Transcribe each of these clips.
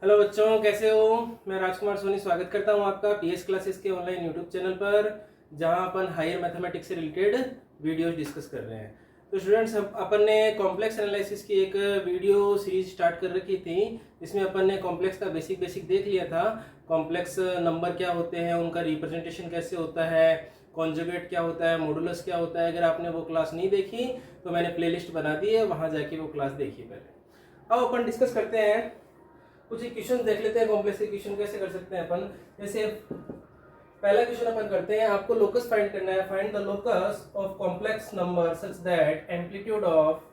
Hello बच्चों, कैसे हो। मैं राजकुमार सोनी स्वागत करता हूं आपका पीएस क्लासेस के ऑनलाइन यूट्यूब चैनल पर, जहां अपन हायर मैथमेटिक्स से रिलेटेड वीडियोस डिस्कस कर रहे हैं। तो स्टूडेंट्स, अपन ने कॉम्प्लेक्स एनालिसिस की एक वीडियो सीरीज स्टार्ट कर रखी थी, जिसमें अपन ने कॉम्प्लेक्स का बेसिक देख लिया था। कॉम्प्लेक्स नंबर क्या होते हैं, उनका रिप्रेजेंटेशन कैसे होता है, कॉन्जुगेट क्या होता है, मॉडुलस क्या होता है। अगर आपने वो क्लास नहीं देखी तो मैंने प्लेलिस्ट बना दी है, वहां जाके वो क्लास देखिए पहले। अब अपन डिस्कस करते हैं, कुछ इक्वेशन देख लेते हैं। कॉम्प्लेक्स इक्वेशन कैसे कर सकते हैं अपन। जैसे पहला क्वेश्चन अपन करते हैं, आपको लोकस फाइंड करना है। Find the locus of complex number such that amplitude of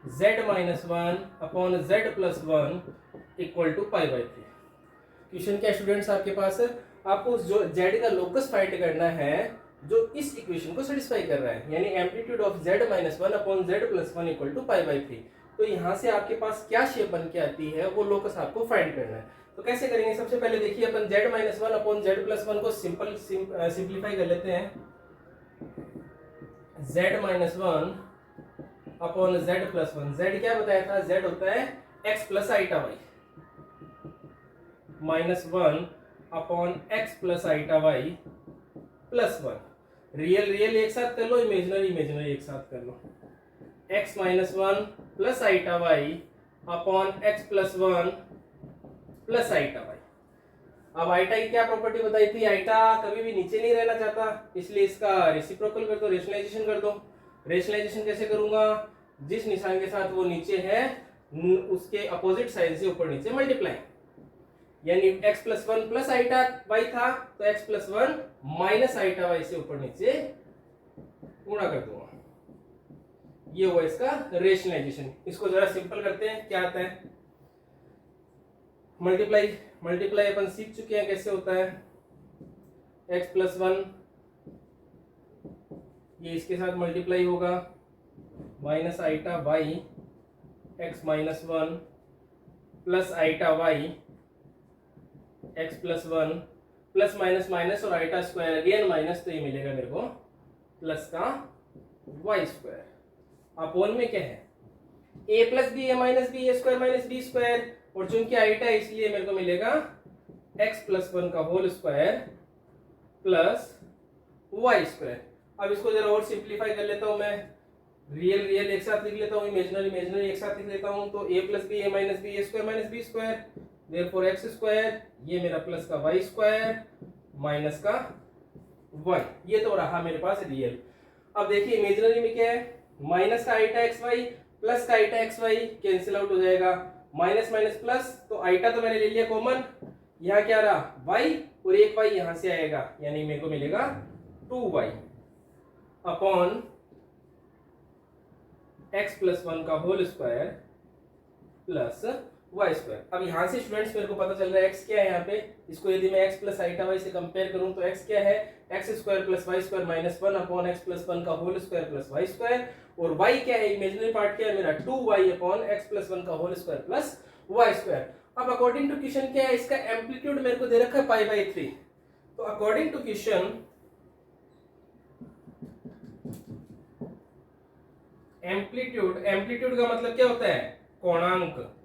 z minus one upon z plus one equal to pi by three. Question क्या स्टूडेंट्स आपके पास, आपको जो z का लोकस फाइंड करना है जो इस इक्वेशन को सेटिस्फाई कर रहा है, यानी amplitude of z minus one upon z plus one equal to pi by three. तो यहाँ से आपके पास क्या शेप बन के आती है, वो लोकस आपको फाइंड करना है। तो कैसे करेंगे, सबसे पहले देखिए अपन z minus one upon z plus one को सिंप्लीफाई कर लेते हैं। z minus one upon z plus one, z क्या बताया था, z होता है x plus iota y, minus one upon x plus iota y plus one. Real real एक साथ कर लो, इमेजिनरी इमेजिनरी एक साथ कर लो। x minus one plus iota y upon x plus one plus iota y. अब आइटा की क्या प्रॉपर्टी बताई थी, आइटा कभी भी नीचे नहीं रहना चाहता, इसलिए इसका रेसिप्रोकल कर दो, रेशनलाइजेशन कर दो। रेशनलाइजेशन कैसे करूंगा, जिस निशान के साथ वो नीचे है उसके अपोजिट साइड से ऊपर नीचे मल्टीप्लाई, यानी x plus one plus iota y था तो x plus one minus iota y से ऊपर नीचे गुणा कर दूंगा। ये हुआ इसका रेशनलाइजेशन। इसको जरा सिंपल करते हैं, क्या आता है। मल्टीप्लाई मल्टीप्लाई अपन सीख चुके हैं कैसे होता है। x प्लस वन ये इसके साथ मल्टीप्लाई होगा, minus iota y x minus one plus iota y x plus one plus minus minus और आइटा स्क्वायर अगेन माइनस, तो ये मिलेगा मेरे को प्लस का वाई स्क्वायर। अपोन में क्या है, a plus b a minus b a square minus b square, और चूंकि आइटा है इसलिए मेरे को मिलेगा x प्लस वन का whole square plus y square. अब इसको जरा और सिंप्लीफाई कर लेता हूं मैं, रियल रियल एक साथ लिख लेता हूं, इमेजिनरी इमेजिनरी एक साथ लिख लेता हूं। तो a plus b a minus b a square minus b square, therefore x square, ये मेरा प्लस का वाई स्क्वायर माइनस का वन। ये तो रहा मेरे पास रियल। अब देखिए इमेजिनरी में क्या है, माइनस का आइटा एक्स वाई प्लस का iota x y cancel out हो जाएगा, माइनस माइनस प्लस, तो आइटा तो मैंने ले लिया कॉमन, यहाँ क्या रहा वाई और एक वाई यहां से आएगा, यानी मेरे को मिलेगा 2y upon x plus one का whole square plus y square. अब यहां से स्टूडेंट्स मेरे को पता चल रहा है x क्या है यहाँ पे, इसको यदि मैं x प्लस आइटा वाई से कंपेयर करूं तो x क्या है, x square plus y square minus one upon x plus one का whole square plus y square, और y क्या है, इमेजिनरी पार्ट क्या है मेरा 2y upon x plus one का whole square plus y square. अब अकॉर्डिंग टू क्वेश्चन क्या है, इसका एम्पलीट्यूड मेरे को दे रखा है पाई बाई थ्री। तो अकॉर्डिंग टू क्वेश्चन एम्पलीट्यूड का मतलब क्या होता है, कोणांक।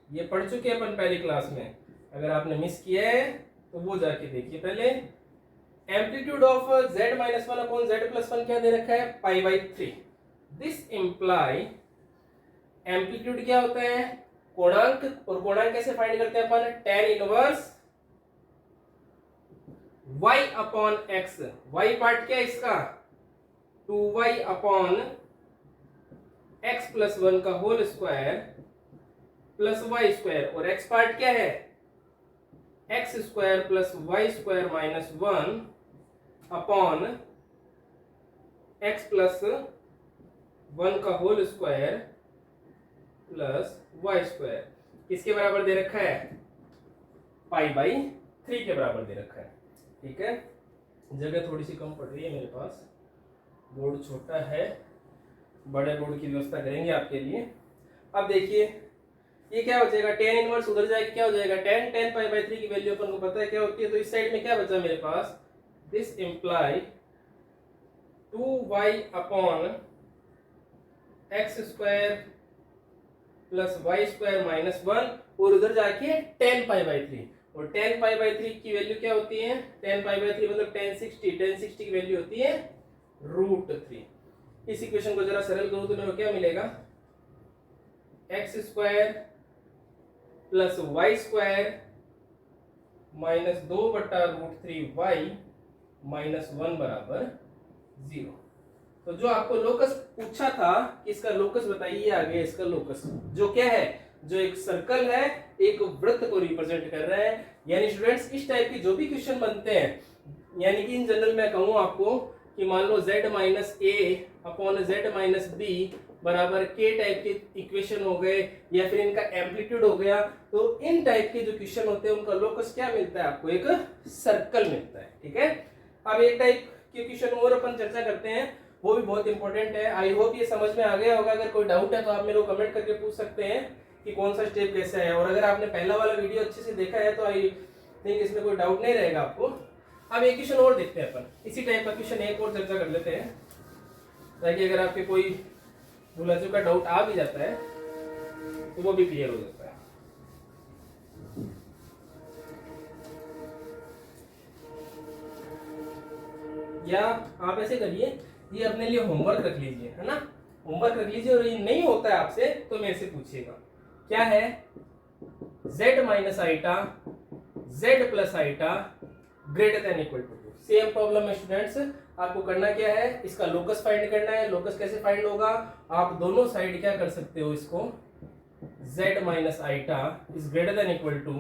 ये पढ़ चुके हैं अपन पहली क्लास में, अगर आपने मिस किया है तो वो जाके देखिए पहले। Amplitude of z minus one upon z plus one क्या दे रखा है, pi by three. This imply, amplitude क्या होता है, कोणांक, और कोणांक कैसे फाइंड करते हैं अपन, tan inverse y upon x। y part क्या है इसका 2y upon x plus one का whole square plus y square, और x पार्ट क्या है x square plus y square minus one upon x plus one का whole square plus y square. किसके बराबर दे रखा है, पाई बाई थ्री के बराबर दे रखा है। ठीक है, जगह थोड़ी सी कम पड़ रही है मेरे पास, बोर्ड छोटा है, बड़े बोर्ड की व्यवस्था करेंगे आपके लिए। अब देखिए ये क्या हो जाएगा, टेन इनवर्स उधर जाएगा, क्या हो जाएगा टेन पाई बाई थ्री की वैल्यू अपन को पता है क्या होती है, तो इस साइड में क्या बचा मेरे पास, this imply 2y upon x square plus y square minus 1 और उधर जाके टेन पाई बाई 3, और टेन पाई बाई 3 की वैल्यू क्या होती है, टेन पाई बाई 3 मतलब टेन सिक्सटी की वैल्यू होती है √3। इस इक्वेशन को जरा सरल करूं तो मेरे को क्या मिलेगा, x square plus y square minus 2/√3y minus 1 बराबर 0। तो जो आपको लोकस पूछा था कि इसका लोकस बताइए, आ गया इसका लोकस, जो क्या है, जो एक सर्कल है एक वृत्त को रिप्रेजेंट कर रहा है। यानी स्टूडेंट्स इस टाइप के जो भी क्वेश्चन बनते हैं, यानी कि इन जनरल मैं कहूँ आपको कि मान लो z माइनस ए अपॉन z माइनस बी बराबर के टाइप के इक्वेशन हो गए, या फिर इनका एम्पलीट्यूड हो गया, तो इन टाइप के जो क्वेश्चन होते हैं उनका लोकस क्या मिलता है आपको, एक सर्कल मिलता है। ठीक है, अब एक टाइप के क्वेश्चन और अपन चर्चा करते हैं, वो भी बहुत इंपॉर्टेंट है। आई होप ये समझ में आ गया होगा। अगर कोई डाउट है तो आप मेरे को कमेंट करके पूछ सकते हैं कि कौन सा स्टेप कैसा है, और अगर आपने पहला वाला वीडियो अच्छे से देखा है तो आई थिंक इसमें कोई डाउट नहीं रहेगा आपको। अब एक क्वेश्चन और देखते हैं अपन, इसी टाइप का क्वेश्चन एक और चर्चा कर लेते हैं, ताकि अगर आपके कोई भूला चूका डाउट आ भी जाता है तो वो भी क्लियर हो जाता है। या आप ऐसे करिए, ये अपने लिए होमवर्क रख लीजिए, है ना, होमवर्क रख लीजिए, और ये नहीं होता है आपसे तो मेरे से पूछिएगा। क्या है, z minus iota z plus iota greater than equal to 2। Same problem है स्टूडेंट्स, आपको करना क्या है, इसका लोकस फाइंड करना है। लोकस कैसे फाइंड होगा, आप दोनों साइड क्या कर सकते हो, इसको z minus iota is greater than equal to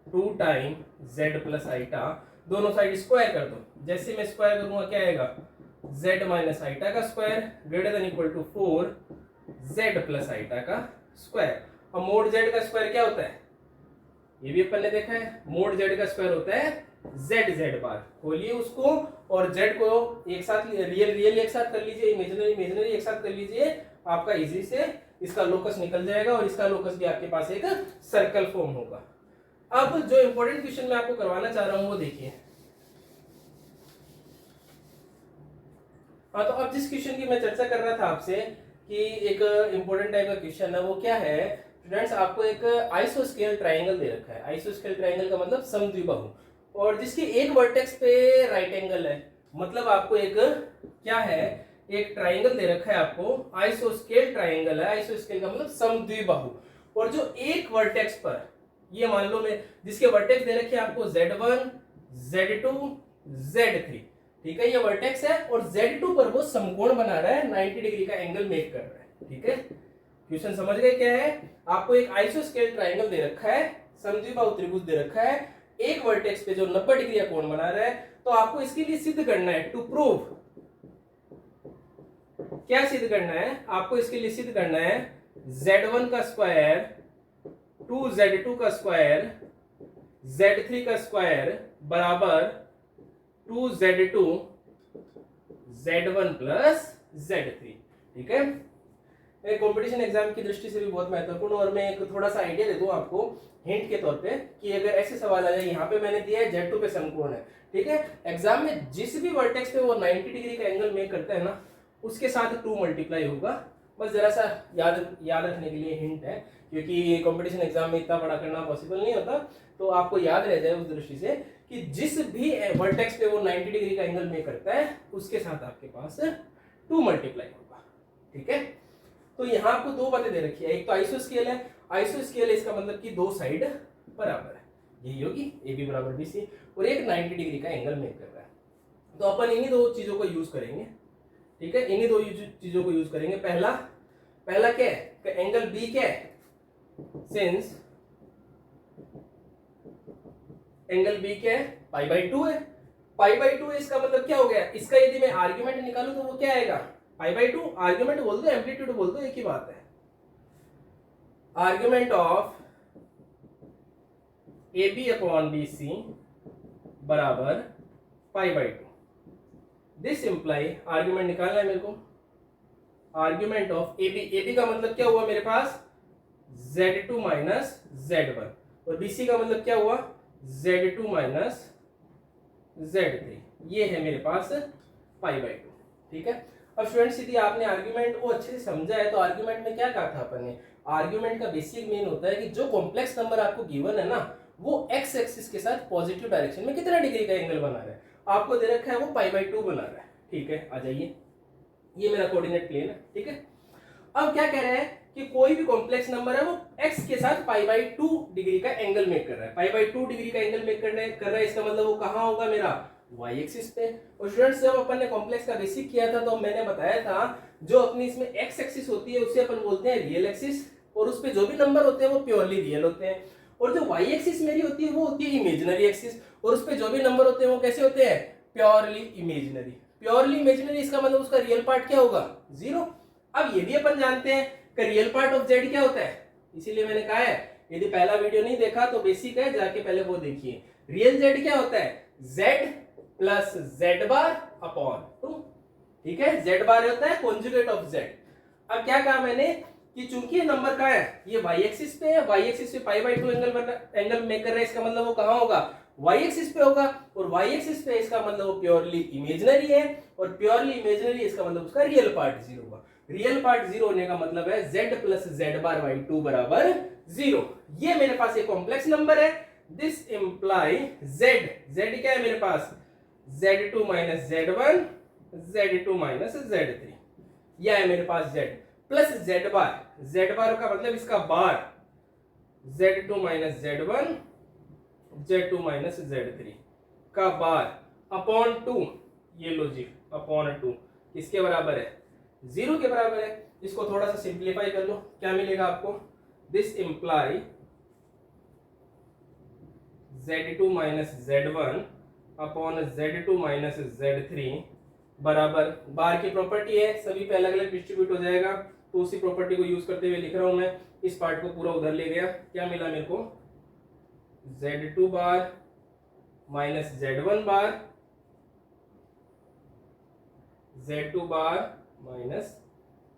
2 time z plus iota, दोनों साइड स्क्वायर कर दो। जैसे मैं स्क्वायर करूंगा क्या आएगा, z माइनस आइटा का square greater than equal to 4 z plus iota का स्क्वायर। और मोड z का स्क्वायर क्या होता है, ये भी अपन ने देखा है, मोड z का स्क्वायर होता है z बार। खोलिए उसको और z को एक साथ, रियल एक साथ कर लीजिए, इमेजिनरी एक साथ कर लीजिए, आपका इजी से इसका लोकस निकल जाएगा, और इसका लोकस भी आपके पास एक सर्कल फॉर्म होगा। अब जो इंपॉर्टेंट क्वेश्चन मैं आपको करवाना चाह रहा हूं वो देखिए। हाँ, तो अब जिस क्वेश्चन की मैं चर्चा कर रहा था आपसे कि एक इंपॉर्टेंट टाइप का क्वेश्चन है, वो क्या है स्टूडेंट्स, आपको एक आइसोस्केल ट्राइंगल दे रखा है। आइसोस्केल ट्राइंगल का मतलब समद्विबाहु, और जिसकी एक वर्टेक्स पे राइट एंगल है। मतलब आपको एक क्या है, एक ट्राइंगल दे रखा है आपको, आइसोस्केल ट्राइंगल है। आइसोस्केल का मतलब समद्विबाहु, और जो एक वर्टेक्स पर, ये मान लो मैं जिसके वर्टेक्स दे रखे हैं आपको z1 z2 z3, ठीक है, ये वर्टेक्स है, और z2 पर वो समकोण बना रहा है, 90 डिग्री का एंगल मेक कर रहा है। ठीक है, क्वेश्चन समझ गए क्या है, आपको एक आइसोस्केल ट्राइंगल दे रखा है, समद्विबाहु त्रिभुज दे रखा है, एक वर्टेक्स पे जो 90 डिग्री का कोण बना रहा है, तो आपको इसके लिए सिद्ध करना है, टू प्रूव, क्या सिद्ध करना है, आपको इसके लिए सिद्ध करना है z1 का स्क्वायर 2z2 का स्क्वायर z3 का स्क्वायर बराबर 2z2 z1 प्लस z3। ठीक है, कंपटीशन एग्जाम की दृष्टि से भी बहुत महत्वपूर्ण, और मैं एक थोड़ा सा आइडिया दे दूं आपको हिंट के तौर पे कि अगर ऐसे सवाल आ जाए, यहाँ पे मैंने दिया है z2 पे समकोण है, ठीक है, एग्जाम में जिस भी वर्टेक्स पे वो 90 डिग्री का एंगल मेक करता है ना, उसके साथ 2 मल्टीप्लाई होगा। बस जरा सा याद रखने के लिए हिंट है, क्योंकि कंपटीशन एग्जाम में इतना बड़ा करना पॉसिबल नहीं होता, तो आपको याद रह जाए उस दृष्टि से कि जिस भी वर्टेक्स पे वो 90 डिग्री का एंगल मेक करता है, उसके साथ आपके पास 2 मल्टीप्लाई होगा। ठीक है, तो यहाँ आपको दो बातें दे रखी है, एक तो आइसोस्केल है, आइसोस्केल है इसका मतलब कि दो साइड बराबर है, यही होगी AB बराबर BC, और एक 90 डिग्री का एंगल मेक कर रहा है। तो अपन इन्हीं दो चीजों को यूज करेंगे। ठीक है, इन्हीं दो चीजों को यूज करेंगे। पहला क्या है, एंगल B क्या है, सिंस एंगल B क्या है, π/2 है, π/2 है, इसका मतलब क्या हो गया, इसका यदि मैं आर्ग्यूमेंट निकालूं तो वो क्या आएगा, π/2। आर्ग्यूमेंट बोल दो, एम्पलीट्यूड बोल दो, एक ही बात है। Argument of AB upon BC बराबर π/2। दिस इंप्लाई, आर्ग्यूमेंट निकालना है मेरे को, आर्ग्यूमेंट ऑफ AB का मतलब क्या हुआ मेरे पास, Z2 माइनस Z1, और BC का मतलब क्या हुआ, Z2 माइनस Z3, ये है मेरे पास π/2। ठीक है, अब स्टूडेंट्स यदि आपने आर्ग्यूमेंट को अच्छे से समझा है तो आर्ग्यूमेंट में क्या कहा था अपन ने, आर्ग्यूमेंट का बेसिक मेन होता है कि जो कॉम्प्लेक्स नंबर आपको गिवन है ना वो एक्स एक्सिस के साथ पॉजिटिव डायरेक्शन में कितना डिग्री का एंगल बना रहा है, आपको दे रखा है वो π/2 बना रहा है। ठीक है, आ जाइए, ये मेरा कोऑर्डिनेट प्लेन है। ठीक है, अब क्या कह रहे हैं कि कोई भी कॉम्प्लेक्स नंबर है वो x के साथ π/2 डिग्री का एंगल मेक कर रहा है, π/2 डिग्री का एंगल मेक कर रहा है, इसका मतलब वो कहाँ होगा मेरा y एक्सिस पे। और स्टूडेंट्स जब अपन ने कॉम्प्लेक्स का बेसिक किया था तो मैंने बताया था जो अपनी इसमें x एक्सिस होती है उसे अपन बोलते हैं रियल एक्सिस, और उस पे जो भी नंबर होते हैं वो प्योरली रियल होते हैं, और जो y एक्सिस मेरी होती है वो होती है इमेजिनरी एक्सिस, और उस पे जो भी नंबर होते हैं वो कैसे होते हैं, प्योरली इमेजिनरी। प्योरली इमेजिनरी इसका मतलब उसका रियल पार्ट क्या होगा, जीरो। अब ये भी अपन जानते हैं कि रियल पार्ट ऑफ z क्या होता है, इसीलिए मैंने कहा है यदि पहला वीडियो नहीं देखा तो बेसिक है, जाके पहले वो देखिए। रियल z क्या होता है, z plus z bar upon 2। ठीक है, z बार होता है कॉन्जुगेट ऑफ z। अब क्या कहा मैंने कि चूंकि ये नंबर का है ये y एक्सिस पे है, y एक्सिस पे π/2 एंगल मेक कर रहा है, इसका मतलब वो कहाँ होगा, y एक्सिस पे होगा, और y एक्सिस पे इसका मतलब वो प्योरली इमेजिनरी है, और प्योरली इमेजिनरी इसका मतलब उसका रियल पार्ट जीरो होगा। रियल पार्ट जीरो होने का मतलब है z plus z bar by 2 बराबर जीरो। ये मेरे पास एक कॉम्प्लेक्स नंबर है, दिस इंप्लाई z क्या है मेरे पास, z2 minus z1 z2 minus z3, यह है मेरे पास z प्लस z बार का मतलब इसका बार z2 minus z1 z2 minus z3 का बार अपॉन 2, ये लो जी अपॉन 2 किसके बराबर है, जीरो के बराबर है। इसको थोड़ा सा सिंप्लीफाई कर लो, क्या मिलेगा आपको, this imply z2 minus z1 upon z2 minus z3 बराबर, बार की प्रॉपर्टी है सभी पे अलग अलग डिस्ट्रीब्यूट हो जाएगा, तो उसी प्रॉपर्टी को यूज करते हुए लिख रहा हूं मैं, इस पार्ट को पूरा उधर ले गया, क्या मिला मेरे को, z2 बार माइनस z1 बार z2 बार माइनस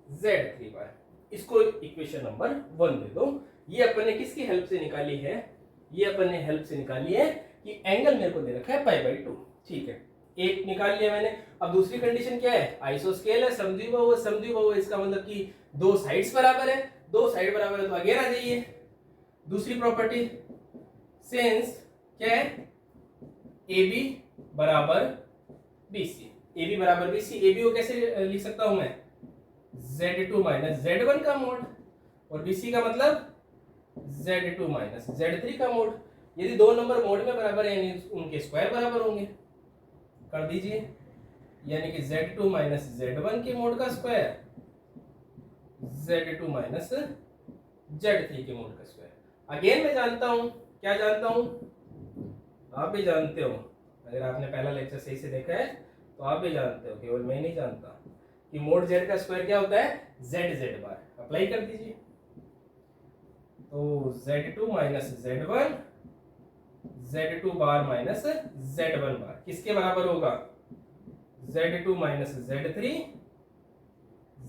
z3 बार, इसको इक्वेशन नंबर 1 दे दो। ये अपन ने किसकी हेल्प से निकाली है, ये अपन ने हेल्प से निकाली है कि एंगल मेरे को दे रखा है π/2। ठीक है, एक निकाल लिया मैंने। अब दूसरी कंडीशन क्या है, आइसोस्केल है, समद्विबाहु, इसका मतलब कि दो साइड्स बराबर है, दो साइड बराबर है तो आगे आ जाइए। दूसरी प्रॉपर्टी सिंस क्या है, AB बराबर BC, AB बराबर BC, AB को कैसे लिख सकता हूं मैं, Z2 माइनस Z1 का मोड, और BC का मतलब Z2 माइनस Z3 का मोड। यदि दो नंबर मोड में बराबर है यानी उनके स्क्वायर बराबर होंगे, कर दीजिए, यानी कि Z2 माइनस Z1 के मोड का स्क्वायर Z2 माइनस Z3 के मोड का स्क्वायर। अगेन मैं जानता हूं, क्या जानता हूं, आप भी जानते हो, अगर आपने पहला लेक्चर सही से देखा है तो आप भी जानते हो, केवल मैं नहीं जानता, कि मोड z का स्क्वायर क्या होता है, z बार। अप्लाई कर दीजिए, तो z2 minus z1 z2 bar minus z1 बार किसके बराबर होगा, z2 minus z3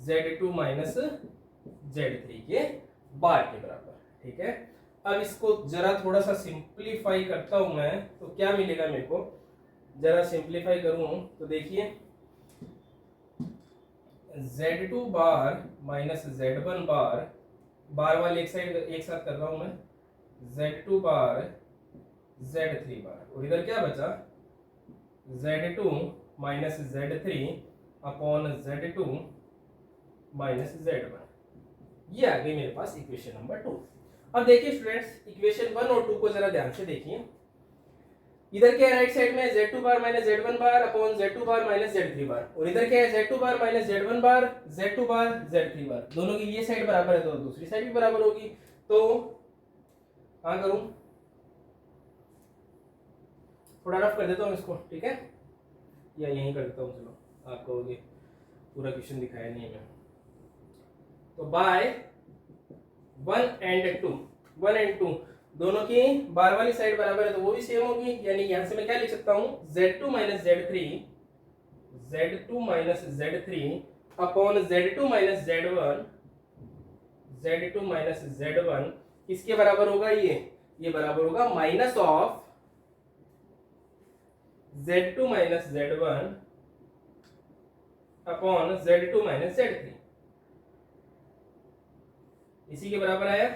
z2 minus z3 के बार के बराबर। ठीक है, अब इसको जरा थोड़ा सा सिंप्लीफाई करता हूं मैं, तो क्या मिलेगा मेरे को, जरा सिंप्लीफाई करूं तो देखिए, z2 बार माइनस z1 बार, बार वाले एक साइड एक साथ कर रहा हूं मैं, z2 बार z3 बार, और इधर क्या बचा, z2 minus z3 upon z2 minus z1। ये आ गई मेरे पास इक्वेशन नंबर 2। अब देखिए स्टूडेंट्स, इक्वेशन 1 और 2 को जरा ध्यान से देखिए, इधर क्या है राइट साइड में z2 bar minus z1 bar upon z2 bar minus z3 bar, और इधर क्या है z2 बार माइनस z1 बार z2 बार z3 बार, दोनों की ये साइड बराबर है तो दूसरी साइड भी बराबर होगी, तो कहां करूं, थोड़ा रफ कर देता हूं इसको, ठीक है, या यहीं कर देता हूं, चलो आप कहोगे पूरा क्वेश्चन दिखाया नहीं है मैं, तो बाय 1 एंड 2 दोनों की बार वाली साइड बराबर है तो वो भी सेम होगी, यानी यहां से मैं क्या लिख सकता हूं, z2 minus z3 upon z2 minus z1 किसके बराबर होगा, ये बराबर होगा minus of z2 minus z1 upon Z2 minus Z3, इसी के बराबर आया।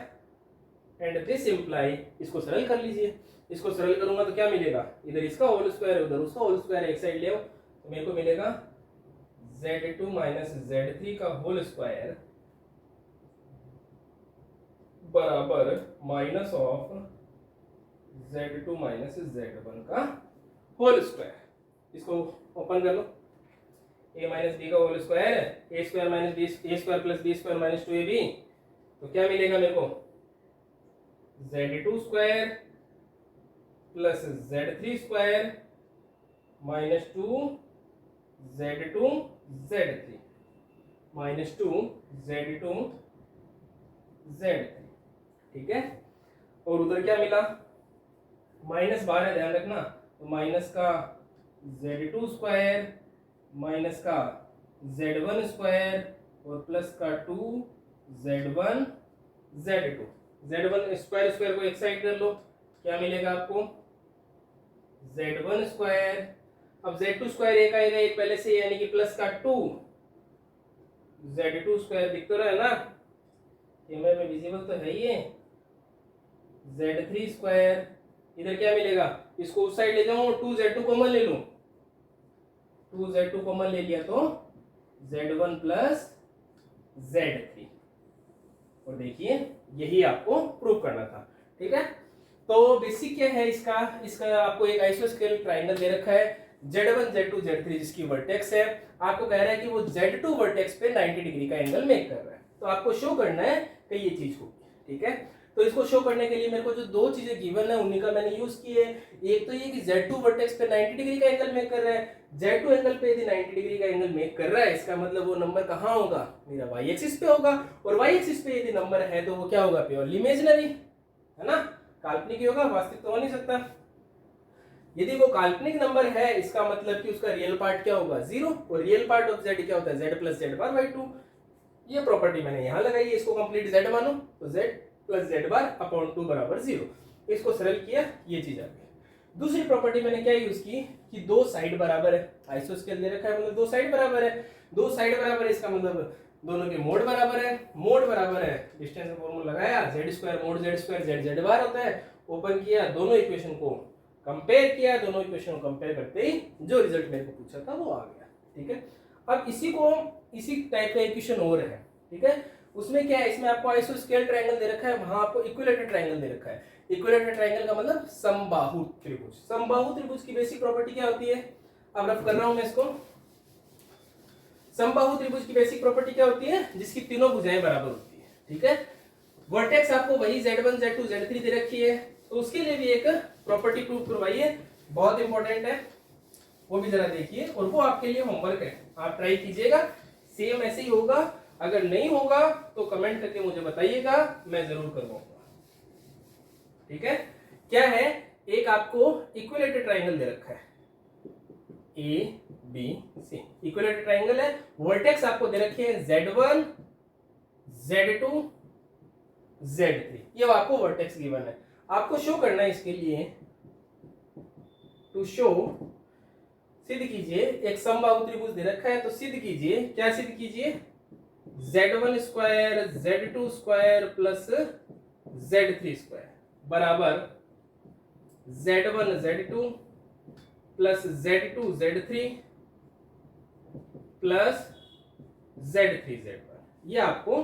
एंड दिस इम्प्लाई, इसको सरल कर लीजिए, इसको सरल करूंगा तो क्या मिलेगा, इधर इसका होल स्क्वायर है उधर उसका होल स्क्वायर है, एक साइड ले आओ तो मेरे को मिलेगा Z2 माइनस Z3 का होल स्क्वायर बराबर minus of Z2 minus Z1 का होल स्क्वायर। इसको ओपन कर लो, a माइनस बी का होल स्क्वायर है, a square minus b, a square plus b square minus 2ab, तो क्या मिलेगा मेरे को, Z2 square plus Z3 square minus 2 Z2 Z3 minus 2 Z2 Z3, ठीक है। और उधर क्या मिला, माइनस बाहर है ध्यान रखना, तो माइनस का Z2 स्क्वायर माइनस का Z1 स्क्वायर और प्लस का 2 Z1 Z2, Z1 square square को एक साइड कर लो, क्या मिलेगा आपको, Z1 स्क्वायर, अब Z2 स्क्वायर एक आएगा एक पहले से, यानी कि प्लस का 2 Z2 स्क्वायर दिख तो रहा है ना, कैमरे में विजिबल तो है ही है, Z3 स्क्वायर, इधर क्या मिलेगा, इसको उस साइड ले जाऊं 2Z2 कॉमन ले लूं, 2Z2 कॉमन ले लिया तो Z1 प्लस Z3, और देखिए यही आपको प्रूव करना था, ठीक है। तो बेसिक क्या है इसका आपको एक आइसोस्केल ट्राइंगल दे रखा है, Z1 Z2 Z3 जिसकी वर्टेक्स है, आपको कह रहा है कि वो Z2 वर्टेक्स पे 90 डिग्री का एंगल मेक कर रहा है, तो आपको शो करना है कि ये चीज होगी, ठीक है। तो इसको शो करने के लिए मेरे को जो दो चीजें गिवन है उन्हीं का मैंने यूज की है। एक तो ये कि Z2 वर्टेक्स पे 90 डिग्री का एंगल मेक कर रहा है, Z2 एंगल पे यदि 90 डिग्री का एंगल मेक कर रहा है, इसका मतलब वो नंबर कहाँ होगा, मेरा y एक्सिस पे होगा, और y एक्सिस पे यदि नंबर है तो वो क्या होगा, प्योरली इमेजिनरी, है ना, काल्पनिक ही होगा, वास्तविक तो हो नहीं सकता। यदि वो काल्पनिक नंबर है, इसका मतलब कि उसका रियल पार्ट क्या होगा, 0, और रियल पार्ट ऑफ z क्या होता है, z plus z bar by 2। ये प्रॉपर्टी मैंने यहाँ लगाई है, इसको कंप्लीट z मानो तो z plus z bar upon 2 बराबर 0, इसको सरल किया, ये चीज आ गई। दूसरी प्रॉपर्टी मैंने क्या यूज की कि दो साइड बराबर है, आइसोस्केल दे रखा है मतलब दो साइड बराबर है, दो साइड बराबर है इसका मतलब दोनों के मोड बराबर है, मोड बराबर है, डिस्टेंस का फॉर्मूला लगाया, z square mode z square z z बार होता है, ओपन किया, दोनों इक्वेशन को कंपेयर किया, दोनों इक्वेशन को कंपेयर करते ही जो रिजल्ट मेरे को पूछा था वो आ गया, ठीक है। अब इसी टाइप का इक्वेशन और है, ठीक है, उसमें क्या है, इसमें आपको आइसोस्केल ट्रायंगल दे रखा है, वहां आपको इक्विलेटरल ट्रायंगल दे रखा है। इक्विलेटरल ट्रायंगल का मतलब समबाहु त्रिभुज, समबाहु त्रिभुज की बेसिक प्रॉपर्टी क्या होती है, अब रफ कर रहा हूं मैं इसको। समबाहु त्रिभुज की बेसिक प्रॉपर्टी क्या होती है, जिसकी तीनों भुजाएं बराबर होती है, ठीक है। वर्टेक्स आपको वही Z1 Z2 Z3 दे रखी है, तो उसके लिए भी एक प्रॉपर्टी प्रूव करवाइए, बहुत इंपॉर्टेंट है, वो भी जरा देखिए, और वो आपके लिए होमवर्क है, आप ट्राई कीजिएगा, सेम ऐसे ही होगा, अगर नहीं होगा तो कमेंट करके मुझे बताइएगा, मैं जरूर करवाऊंगा, ठीक है। क्या है, एक आपको इक्विलेटरल ट्रायंगल दे रखा है, ABC इक्विलेटरल ट्रायंगल है, वर्टेक्स आपको दे रखे हैं Z1 Z2 Z3, ये आपको वर्टेक्स गिवन है, आपको शो करना है, इसके लिए टू शो सिद्ध कीजिए, एक समबाहु त्रिभुज दे रखा है, तो सिद्ध कीजिए, क्या सिद्ध कीजिए, Z1 square Z2 square plus Z3 square बराबर Z1 Z2 plus Z2 Z3 plus Z3 Z1, ये आपको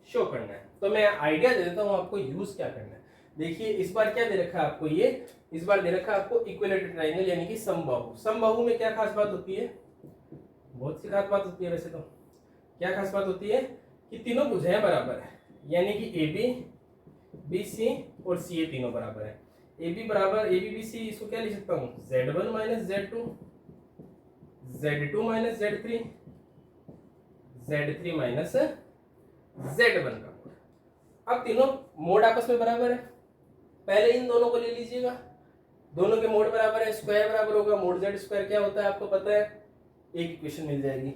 शो करना है। तो मैं आइडिया दे देता हूं आपको यूज क्या करना है। देखिए इस बार क्या दे रखा है आपको, ये इस बार दे रखा है आपको इक्विलेटरल ट्रायंगल यानी कि समबाहु। समबाहु में क्या खास बात होती है, बहुत सी खास बात होती है वैसे तो, क्या खास बात होती है कि तीनों भुजाएं बराबर है, यानी कि AB BC और CA तीनों बराबर है। AB बराबर AB BC, इसको क्या लिख सकता हूँ, Z1 minus Z2 Z2 minus Z3 Z3 minus Z1 का मोड। अब तीनों मोड आपस में बराबर है, पहले इन दोनों को ले लीजिएगा, दोनों के मोड बराबर है, स्क्वायर बराबर होगा, मोड Z स्क्वायर क्या होता है आपको पता है, एक इक्वेशन मिल जाएगी।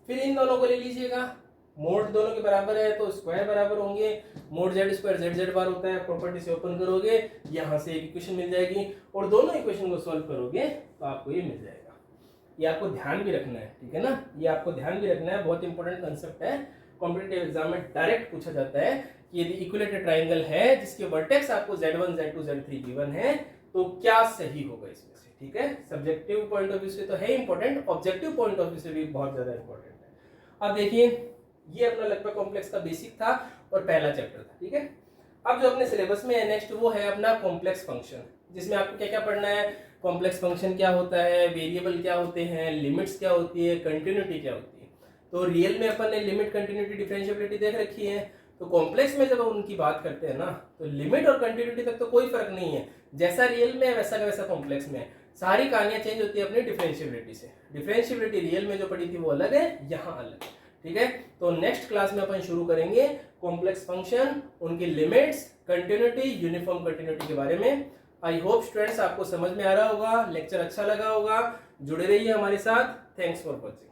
फिर इन दोनों को ले लीजिएगा, मोड दोनों के बराबर है तो स्क्वायर बराबर होंगे, मोड Z स्क्वायर Z बार होता है, प्रॉपर्टी से ओपन करोगे यहाँ से एक इक्वेशन मिल जाएगी, और दोनों इक्वेशन को सॉल्व करोगे तो आपको ये मिल जाएगा। ये आपको ध्यान भी रखना है, ठीक है ना, ये आपको ध्यान भी रखना है, बहुत इंपॉर्टेंट कंसेप्ट है, कॉम्पिटिटिव एग्जाम में डायरेक्ट पूछा जाता है कि यदि इक्विलेटरल ट्राइंगल है जिसके वर्टेक्स आपको z1 z2 z3 गिवन है तो क्या सही होगा इसमें से, ठीक है। सब्जेक्टिव पॉइंट ऑफ व्यू से तो है important, objective point of view से भी बहुत ज्यादा इंपॉर्टेंट है। अब देखिए ये अपना लगभग कॉम्प्लेक्स का बेसिक था और पहला चैप्टर था, ठीक है। अब जो अपने सिलेबस में है नेक्स्ट वो है अपना कॉम्प्लेक्स फंक्शन, जिसमें आपको क्या क्या पढ़ना है, कॉम्प्लेक्स फंक्शन क्या होता है, वेरिएबल क्या होते हैं, लिमिट्स क्या होती है, कंटिन्यूटी क्या होती है। तो रियल में अपन ने लिमिट, कंटिन्यूटी, डिफरेंशिएबिलिटी देख रखी है, तो कॉम्प्लेक्स में जब उनकी बात करते हैं ना तो लिमिट और कंटिन्यूटी तक तो कोई फर्क नहीं है, जैसा रियल में है वैसा का वैसा कॉम्प्लेक्स में है। सारी कहानियां चेंज होती है अपनी डिफरेंशिएबिलिटी से। डिफरेंशिएबिलिटी रियल में जो पढ़ी थी वो अलग है, यहाँ अलग है, ठीक है। तो नेक्स्ट क्लास में अपन शुरू करेंगे कॉम्प्लेक्स फंक्शन, उनकी लिमिट्स, कंटिन्यूटी, यूनिफॉर्म कंटिन्यूटी के बारे में। आई होप स्टूडेंट्स आपको समझ में आ रहा होगा, लेक्चर अच्छा लगा होगा, जुड़े रहिए हमारे साथ। Thanks for watching.